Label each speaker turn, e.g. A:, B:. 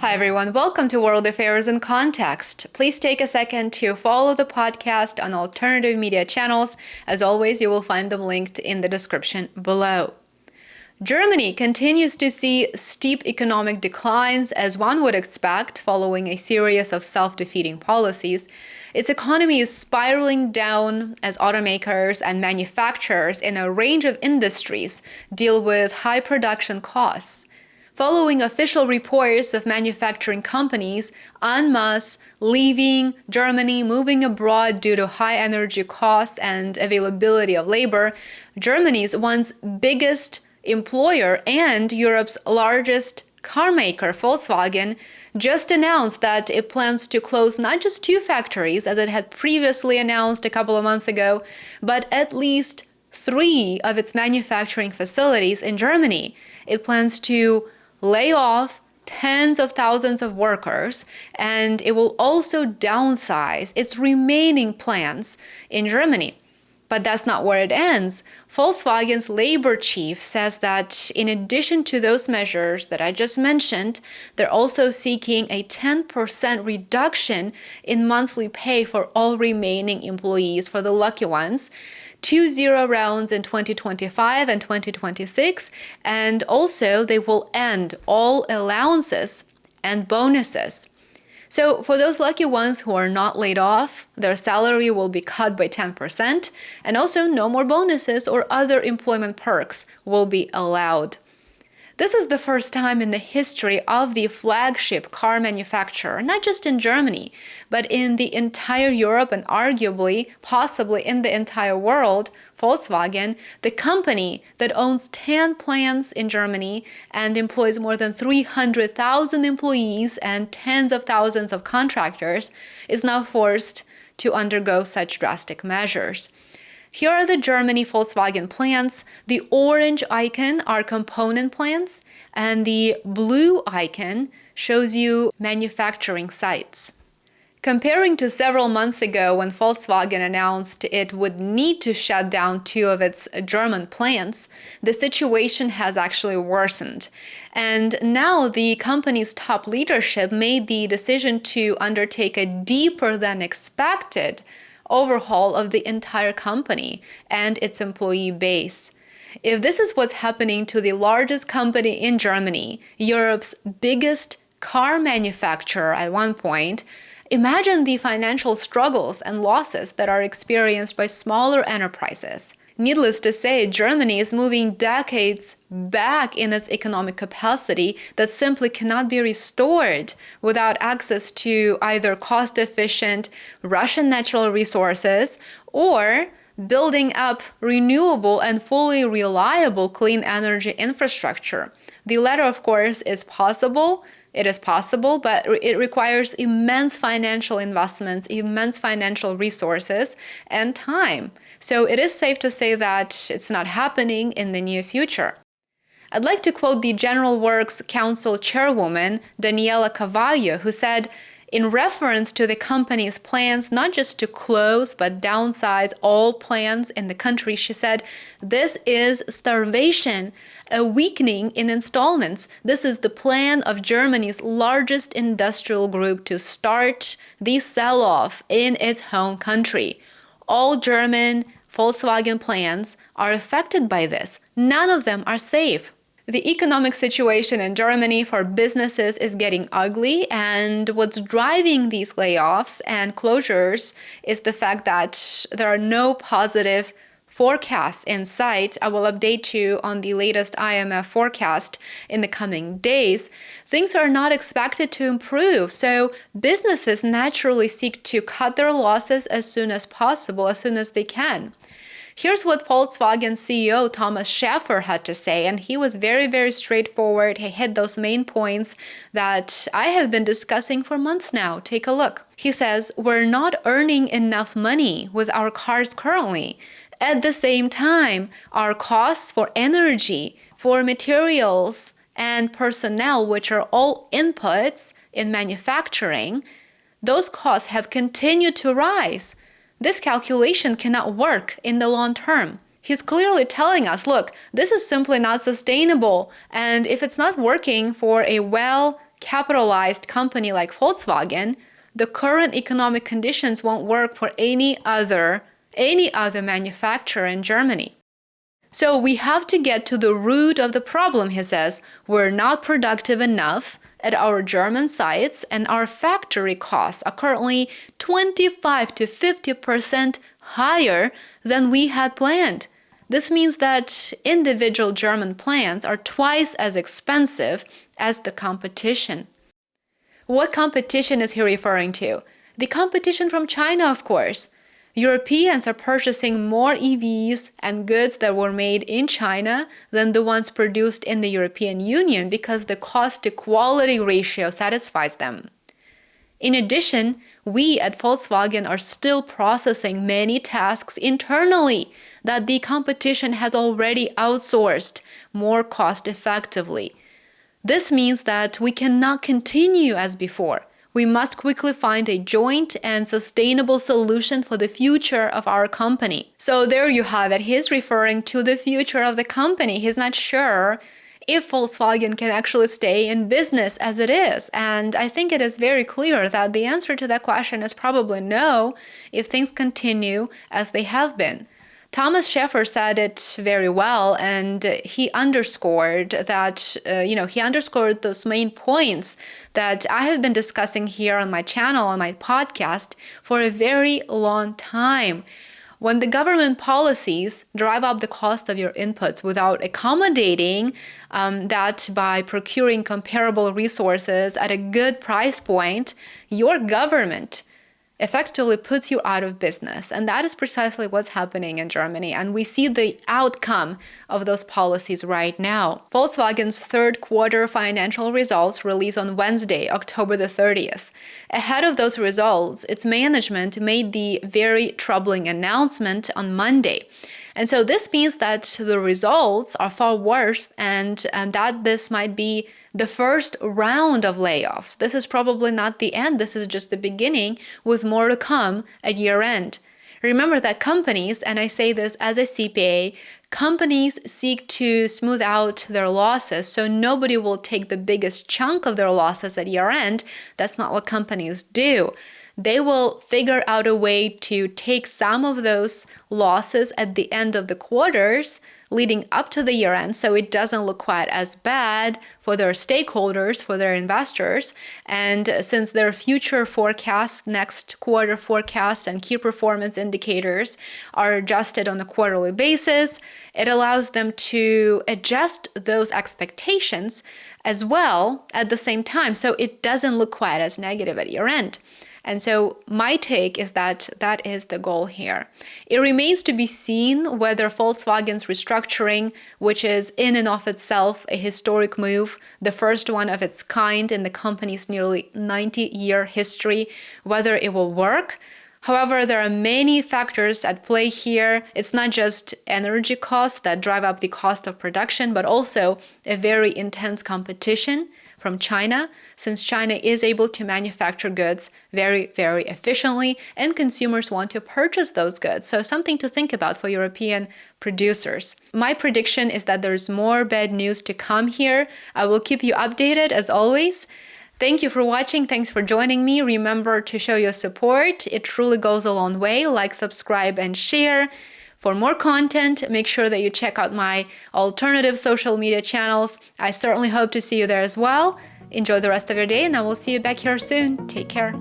A: Hi everyone, welcome to World Affairs in Context. Please take a second to follow the podcast on alternative media channels. As always, you will find them linked in the description below. Germany continues to see steep economic declines, as one would expect, following a series of self-defeating policies. Its economy is spiraling down as automakers and manufacturers in a range of industries deal with high production costs. Following official reports of manufacturing companies en masse leaving Germany, moving abroad due to high energy costs and availability of labor, Germany's once biggest employer and Europe's largest car maker, Volkswagen, just announced that it plans to close not just 2 factories, as it had previously announced a couple of months ago, but at least 3 of its manufacturing facilities in Germany. It plans to lay off tens of thousands of workers, and it will also downsize its remaining plants in Germany. But that's not where it ends. Volkswagen's labor chief says that in addition to those measures that I just mentioned, they're also seeking a 10% reduction in monthly pay for all remaining employees, for the lucky ones. 2 zero rounds in 2025 and 2026, and also they will end all allowances and bonuses. So for those lucky ones who are not laid off, their salary will be cut by 10%, and also no more bonuses or other employment perks will be allowed. This is the first time in the history of the flagship car manufacturer, not just in Germany, but in the entire Europe and arguably, possibly in the entire world, Volkswagen, the company that owns 10 plants in Germany and employs more than 300,000 employees and tens of thousands of contractors, is now forced to undergo such drastic measures. Here are the Germany Volkswagen plants. The orange icon are component plants, and the blue icon shows you manufacturing sites. Comparing to several months ago when Volkswagen announced it would need to shut down 2 of its German plants, the situation has actually worsened. And now the company's top leadership made the decision to undertake a deeper than expected overhaul of the entire company and its employee base. If this is what's happening to the largest company in Germany, Europe's biggest car manufacturer at one point, imagine the financial struggles and losses that are experienced by smaller enterprises. Needless to say, Germany is moving decades back in its economic capacity that simply cannot be restored without access to either cost-efficient Russian natural resources or building up renewable and fully reliable clean energy infrastructure. The latter, of course, is possible. It is possible, but it requires immense financial investments, immense financial resources, and time. So it is safe to say that it's not happening in the near future. I'd like to quote the General Works Council chairwoman, Daniela Cavallo, who said, in reference to the company's plans not just to close but downsize all plants in the country, she said, this is starvation, a weakening in installments. This is the plan of Germany's largest industrial group to start the sell-off in its home country. All German Volkswagen plants are affected by this. None of them are safe. The economic situation in Germany for businesses is getting ugly, and what's driving these layoffs and closures is the fact that there are no positive forecasts in sight. I will update you on the latest IMF forecast in the coming days. Things are not expected to improve, so businesses naturally seek to cut their losses as soon as possible, as soon as they can. Here's what Volkswagen CEO Thomas Schäfer had to say, and he was very, very straightforward. He hit those main points that I have been discussing for months now. Take a look. He says, we're not earning enough money with our cars currently. At the same time, our costs for energy, for materials, and personnel, which are all inputs in manufacturing, those costs have continued to rise. This calculation cannot work in the long term. He's clearly telling us, look, this is simply not sustainable. And if it's not working for a capitalized company like Volkswagen, the current economic conditions won't work for any other manufacturer in Germany. So we have to get to the root of the problem, he says. We're not productive enough at our German sites, and our factory costs are currently 25 to 50% higher than we had planned. This means that individual German plants are twice as expensive as the competition. What competition is he referring to? The competition from China, of course. Europeans are purchasing more EVs and goods that were made in China than the ones produced in the European Union because the cost-to-quality ratio satisfies them. In addition, we at Volkswagen are still processing many tasks internally that the competition has already outsourced more cost-effectively. This means that we cannot continue as before. We must quickly find a joint and sustainable solution for the future of our company. So there you have it. He's referring to the future of the company. He's not sure if Volkswagen can actually stay in business as it is. And I think it is very clear that the answer to that question is probably no if things continue as they have been. Thomas Schäfer said it very well, and he underscored that, he underscored those main points that I have been discussing here on my channel, on my podcast, for a very long time. When the government policies drive up the cost of your inputs without accommodating that by procuring comparable resources at a good price point, your government effectively puts you out of business. And that is precisely what's happening in Germany. And we see the outcome of those policies right now. Volkswagen's third quarter financial results released on Wednesday, October the 30th. Ahead of those results, its management made the very troubling announcement on Monday. And so this means that the results are far worse and that this might be the first round of layoffs. This is probably not the end. This is just the beginning, with more to come at year end. Remember that companies, and I say this as a CPA, companies seek to smooth out their losses so nobody will take the biggest chunk of their losses at year end. That's not what companies do. They will figure out a way to take some of those losses at the end of the quarters leading up to the year end, so it doesn't look quite as bad for their stakeholders, for their investors. And since their future forecasts, next quarter forecasts, and key performance indicators are adjusted on a quarterly basis, it allows them to adjust those expectations as well at the same time, so it doesn't look quite as negative at year end. And so my take is that that is the goal here. It remains to be seen whether Volkswagen's restructuring, which is in and of itself a historic move, the first one of its kind in the company's nearly 90-year history, whether it will work. However, there are many factors at play here. It's not just energy costs that drive up the cost of production, but also a very intense competition from China, since China is able to manufacture goods very, very efficiently, and consumers want to purchase those goods. So something to think about for European producers. My prediction is that there's more bad news to come here. I will keep you updated as always. Thank you for watching. Thanks for joining me. Remember to show your support. It truly goes a long way. Like, subscribe, and share. For more content, make sure that you check out my alternative social media channels. I certainly hope to see you there as well. Enjoy the rest of your day, and I will see you back here soon. Take care.